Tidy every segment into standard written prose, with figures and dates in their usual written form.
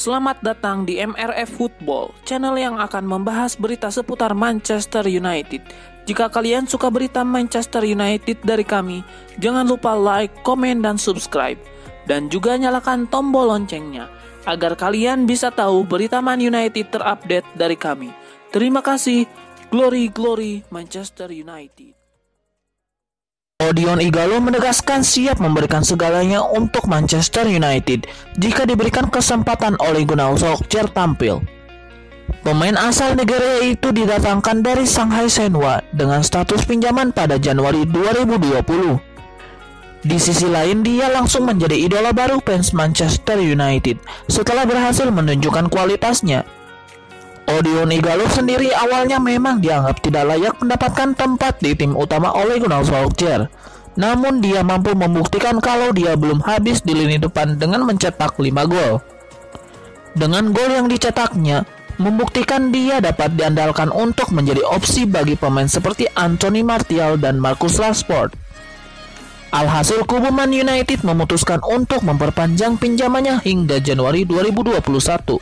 Selamat datang di MRF Football, channel yang akan membahas berita seputar Manchester United. Jika kalian suka berita Manchester United dari kami, jangan lupa like, komen, dan subscribe. Dan juga nyalakan tombol loncengnya, agar kalian bisa tahu berita Man United terupdate dari kami. Terima kasih, Glory Glory Manchester United. Odion Ighalo menegaskan siap memberikan segalanya untuk Manchester United jika diberikan kesempatan Ole Gunnar Solskjaer tampil. Pemain asal Nigeria itu didatangkan dari Shanghai Shenhua dengan status pinjaman pada Januari 2020. Di sisi lain, dia langsung menjadi idola baru fans Manchester United setelah berhasil menunjukkan kualitasnya. Odion Ighalo sendiri awalnya memang dianggap tidak layak mendapatkan tempat di tim utama Ole Gunnar Solskjaer. Namun dia mampu membuktikan kalau dia belum habis di lini depan dengan mencetak 5 gol. Dengan gol yang dicetaknya, membuktikan dia dapat diandalkan untuk menjadi opsi bagi pemain seperti Anthony Martial dan Marcus Rashford. Alhasil kubu Man United memutuskan untuk memperpanjang pinjamannya hingga Januari 2021.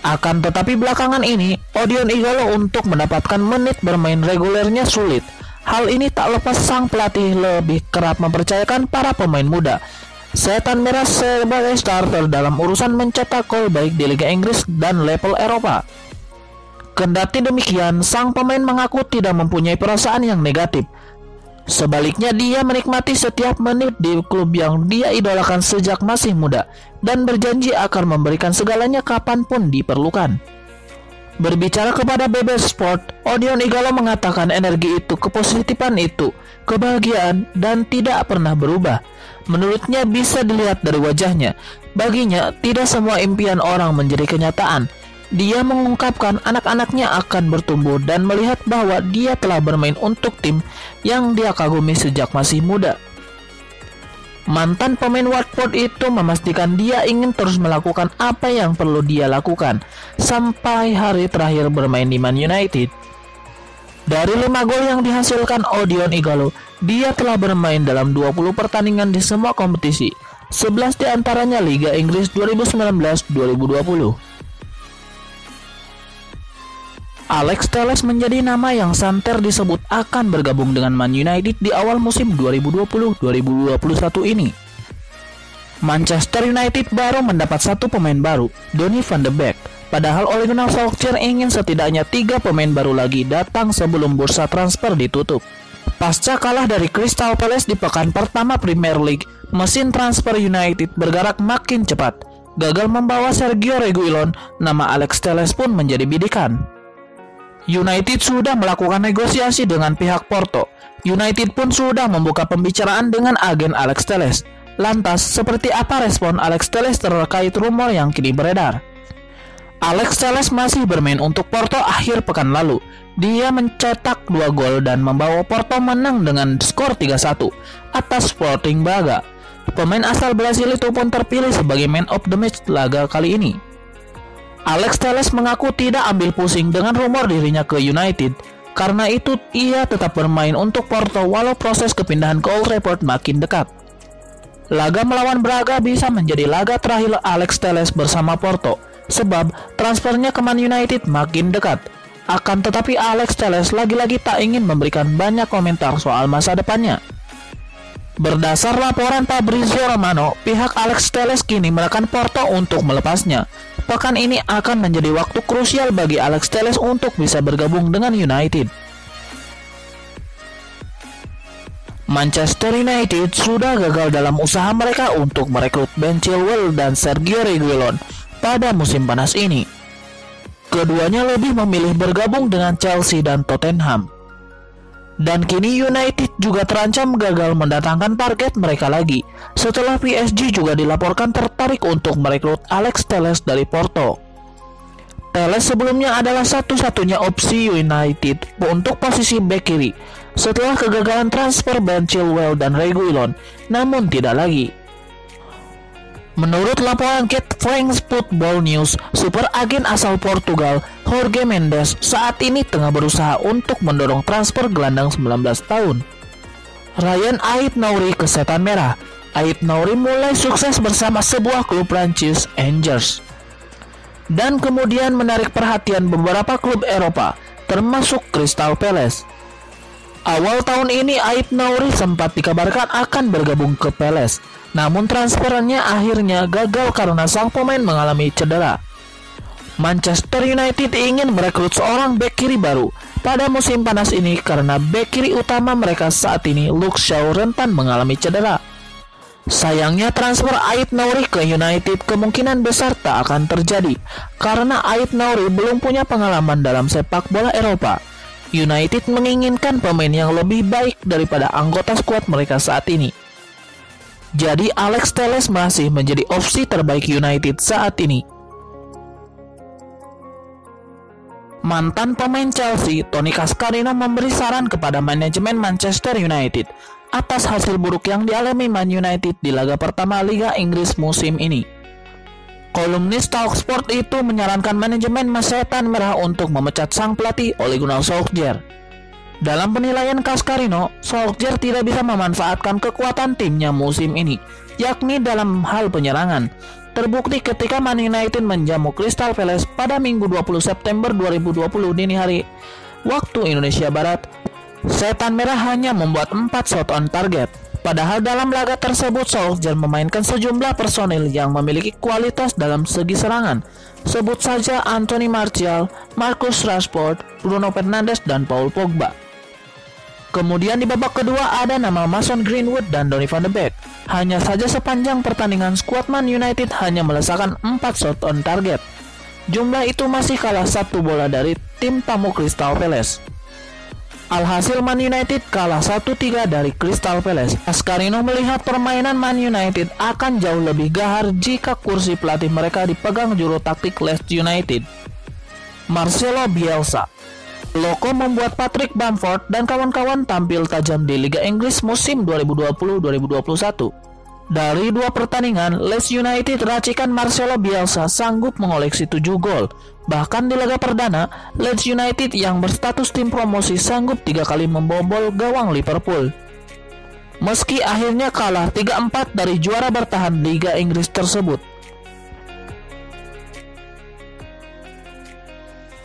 Akan tetapi belakangan ini, Odion Ighalo untuk mendapatkan menit bermain regulernya sulit. Hal ini tak lepas sang pelatih lebih kerap mempercayakan para pemain muda Setan Merah sebagai starter dalam urusan mencetak gol baik di Liga Inggris dan level Eropa. Kendati demikian, sang pemain mengaku tidak mempunyai perasaan yang negatif. Sebaliknya, dia menikmati setiap menit di klub yang dia idolakan sejak masih muda dan berjanji akan memberikan segalanya kapanpun diperlukan. Berbicara kepada BB Sport, Odion Ighalo mengatakan energi itu, kepositifan itu, kebahagiaan, dan tidak pernah berubah. Menurutnya bisa dilihat dari wajahnya. Baginya, tidak semua impian orang menjadi kenyataan. Dia mengungkapkan anak-anaknya akan bertumbuh dan melihat bahwa dia telah bermain untuk tim yang dia kagumi sejak masih muda. Mantan pemain Watford itu memastikan dia ingin terus melakukan apa yang perlu dia lakukan sampai hari terakhir bermain di Man United. Dari 5 gol yang dihasilkan Odion Ighalo, dia telah bermain dalam 20 pertandingan di semua kompetisi, 11 diantaranya Liga Inggris 2019-2020. Alex Telles menjadi nama yang santer disebut akan bergabung dengan Man United di awal musim 2020-2021 ini. Manchester United baru mendapat satu pemain baru, Donny van de Beek. Padahal Ole Gunnar Solskjaer ingin setidaknya 3 pemain baru lagi datang sebelum bursa transfer ditutup. Pasca kalah dari Crystal Palace di pekan pertama Premier League, mesin transfer United bergerak makin cepat. Gagal membawa Sergio Reguilon, nama Alex Telles pun menjadi bidikan. United sudah melakukan negosiasi dengan pihak Porto. United pun sudah membuka pembicaraan dengan agen Alex Telles. Lantas, seperti apa respon Alex Telles terkait rumor yang kini beredar? Alex Telles masih bermain untuk Porto akhir pekan lalu. Dia mencetak 2 gol dan membawa Porto menang dengan skor 3-1 atas Sporting Braga. Pemain asal Brasil itu pun terpilih sebagai man of the match laga kali ini. Alex Telles mengaku tidak ambil pusing dengan rumor dirinya ke United. Karena itu, ia tetap bermain untuk Porto walau proses kepindahan ke Old Trafford makin dekat. Laga melawan Braga bisa menjadi laga terakhir Alex Telles bersama Porto, sebab transfernya ke Man United makin dekat. Akan tetapi Alex Telles lagi-lagi tak ingin memberikan banyak komentar soal masa depannya. Berdasar laporan Fabrizio Romano, pihak Alex Telles kini menekan Porto untuk melepasnya. Pekan ini akan menjadi waktu krusial bagi Alex Telles untuk bisa bergabung dengan United. Manchester United sudah gagal dalam usaha mereka untuk merekrut Ben Chilwell dan Sergio Reguilon pada musim panas ini. Keduanya lebih memilih bergabung dengan Chelsea dan Tottenham. Dan kini United juga terancam gagal mendatangkan target mereka lagi setelah PSG juga dilaporkan tertarik untuk merekrut Alex Telles dari Porto. Telles sebelumnya adalah satu-satunya opsi United untuk posisi bek kiri setelah kegagalan transfer Ben Chilwell dan Reguilon, namun tidak lagi. Menurut laporan Get France Football News, super agen asal Portugal Jorge Mendes saat ini tengah berusaha untuk mendorong transfer gelandang 19 tahun Ryan Ait-Nouri ke Setan Merah. Ait-Nouri mulai sukses bersama sebuah klub Prancis, Angers. dan kemudian menarik perhatian beberapa klub Eropa, termasuk Crystal Palace. Awal tahun ini Ait Nouri sempat dikabarkan akan bergabung ke Palace, namun transfernya akhirnya gagal karena sang pemain mengalami cedera. Manchester United ingin merekrut seorang bek kiri baru pada musim panas ini karena bek kiri utama mereka saat ini, Luke Shaw, rentan mengalami cedera. Sayangnya transfer Ait Nouri ke United kemungkinan besar tak akan terjadi karena Ait Nouri belum punya pengalaman dalam sepak bola Eropa. United menginginkan pemain yang lebih baik daripada anggota skuad mereka saat ini. Jadi Alex Telles masih menjadi opsi terbaik United saat ini. Mantan pemain Chelsea, Tony Cascarino, memberi saran kepada manajemen Manchester United atas hasil buruk yang dialami Man United di laga pertama Liga Inggris musim ini. Kolumnis Talksport itu menyarankan manajemen Setan Merah untuk memecat sang pelatih Ole Gunnar Solskjaer. Dalam penilaian Cascarino, Solskjaer tidak bisa memanfaatkan kekuatan timnya musim ini, yakni dalam hal penyerangan. Terbukti ketika Man United menjamu Crystal Palace pada Minggu 20 September 2020 dini hari waktu Indonesia Barat. Setan Merah hanya membuat 4 shot on target. Padahal dalam laga tersebut Solskjaer memainkan sejumlah personil yang memiliki kualitas dalam segi serangan. Sebut saja Anthony Martial, Marcus Rashford, Bruno Fernandes, dan Paul Pogba. Kemudian di babak kedua ada nama Mason Greenwood dan Donny van de Beek. Hanya saja sepanjang pertandingan skuad Man United hanya melesakan 4 shot on target. Jumlah itu masih kalah 1 bola dari tim tamu Crystal Palace. Alhasil Man United kalah 1-3 dari Crystal Palace. Cascarino melihat permainan Man United akan jauh lebih gahar jika kursi pelatih mereka dipegang juru taktik Leeds United, Marcelo Bielsa. Loko membuat Patrick Bamford dan kawan-kawan tampil tajam di Liga Inggris musim 2020-2021. Dari 2 pertandingan, Leeds United racikan Marcelo Bielsa sanggup mengoleksi 7 gol. Bahkan di laga perdana, Leeds United yang berstatus tim promosi sanggup 3 kali membobol gawang Liverpool. Meski akhirnya kalah 3-4 dari juara bertahan Liga Inggris tersebut.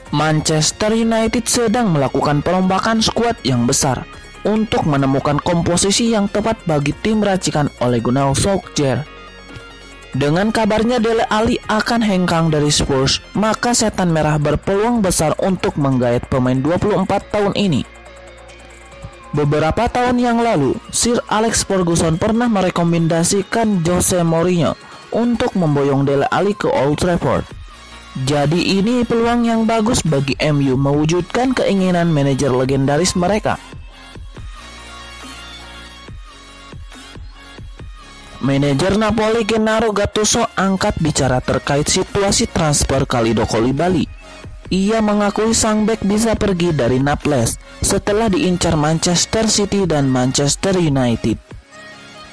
Manchester United sedang melakukan perombakan skuad yang besar untuk menemukan komposisi yang tepat bagi tim racikan Ole Gunnar Solskjaer. Dengan kabarnya Dele Alli akan hengkang dari Spurs, maka Setan Merah berpeluang besar untuk menggait pemain 24 tahun ini. Beberapa tahun yang lalu, Sir Alex Ferguson pernah merekomendasikan Jose Mourinho untuk memboyong Dele Alli ke Old Trafford. Jadi ini peluang yang bagus bagi MU mewujudkan keinginan manajer legendaris mereka. Manajer Napoli Gennaro Gattuso angkat bicara terkait situasi transfer Kalidou Koulibaly. Ia mengakui sang bek bisa pergi dari Naples setelah diincar Manchester City dan Manchester United.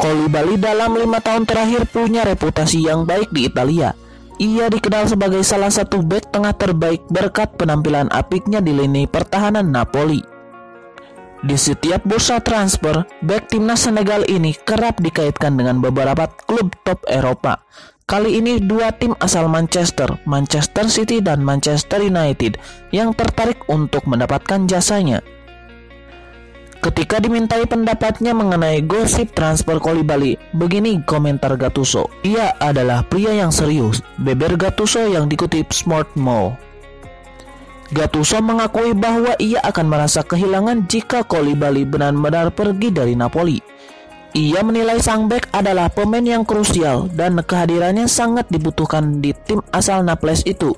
Koulibaly dalam 5 tahun terakhir punya reputasi yang baik di Italia. Ia dikenal sebagai salah satu bek tengah terbaik berkat penampilan apiknya di lini pertahanan Napoli. Di setiap bursa transfer, bek timnas Senegal ini kerap dikaitkan dengan beberapa klub top Eropa. Kali ini 2 tim asal Manchester City dan Manchester United yang tertarik untuk mendapatkan jasanya. Ketika dimintai pendapatnya mengenai gosip transfer Koulibaly, begini komentar Gattuso. Ia adalah pria yang serius, beber Gattuso yang dikutip Smartmo. Gattuso mengakui bahwa ia akan merasa kehilangan jika Koulibaly benar-benar pergi dari Napoli. Ia menilai sang bek adalah pemain yang krusial dan kehadirannya sangat dibutuhkan di tim asal Naples itu.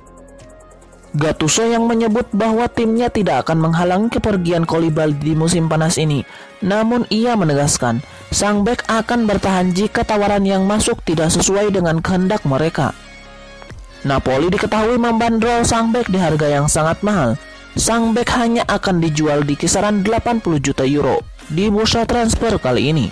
Gattuso yang menyebut bahwa timnya tidak akan menghalangi kepergian Koulibaly di musim panas ini. Namun ia menegaskan, sang bek akan bertahan jika tawaran yang masuk tidak sesuai dengan kehendak mereka. Napoli diketahui membandrol sang bek di harga yang sangat mahal. Sang bek hanya akan dijual di kisaran 80 juta euro di bursa transfer kali ini.